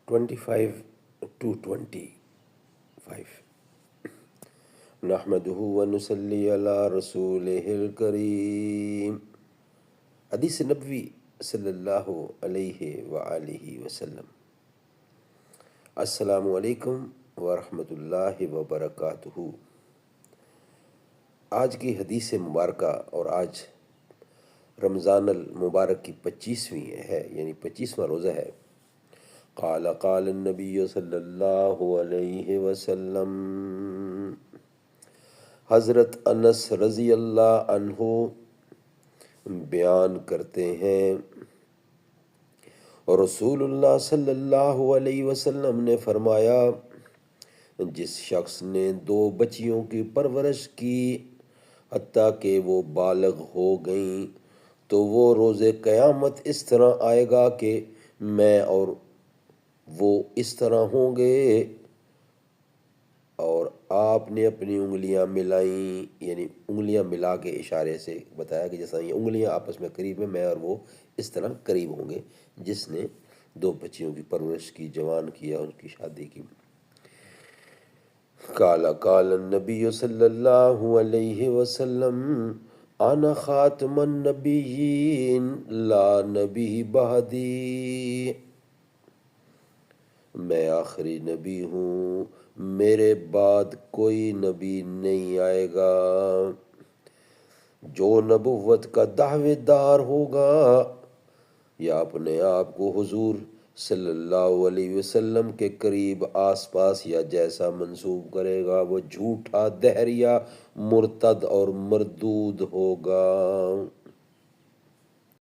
25 نحمده ونصلي على رسوله الكريم. حدیث نبوی صلی اللہ علیہ وآلہ وسلم. السلام علیکم ورحمۃ اللہ وبرکاتہ. آج کی حدیث مبارکہ اور آج رمضان المبارک کی 25ویں ہے، یعنی 25واں روزہ ہے. قال النبی صلی اللہ علیہ وسلم. حضرت انس رضی اللہ عنہ بیان کرتے ہیں، رسول اللہ صلی اللہ علیہ وسلم نے فرمایا، جس شخص نے 2 بچیوں کی پرورش کی حتیٰ کہ وہ بالغ ہو گئیں تو وہ روز قیامت اس طرح آئے گا کہ میں اور وہ اس طرح ہوں گے. اور آپ نے اپنی انگلیاں ملائیں، یعنی انگلیاں ملا کے اشارے سے بتایا کہ جیسا یہ انگلیاں آپس میں قریب ہیں، میں اور وہ اس طرح قریب ہوں گے. جس نے 2 بچیوں کی پرورش کی، جوان کیا، ان کی شادی کی. قال النبی صلی اللہ علیہ وسلم انا خاتم النبیین لا نبی بعدی. میں آخری نبی ہوں، میرے بعد کوئی نبی نہیں آئے گا. جو نبوت کا دعوے دار ہوگا یا اپنے آپ کو حضور صلی اللہ علیہ وسلم کے قریب، آس پاس یا جیسا منسوب کرے گا، وہ جھوٹا، دہریہ، مرتد اور مردود ہوگا.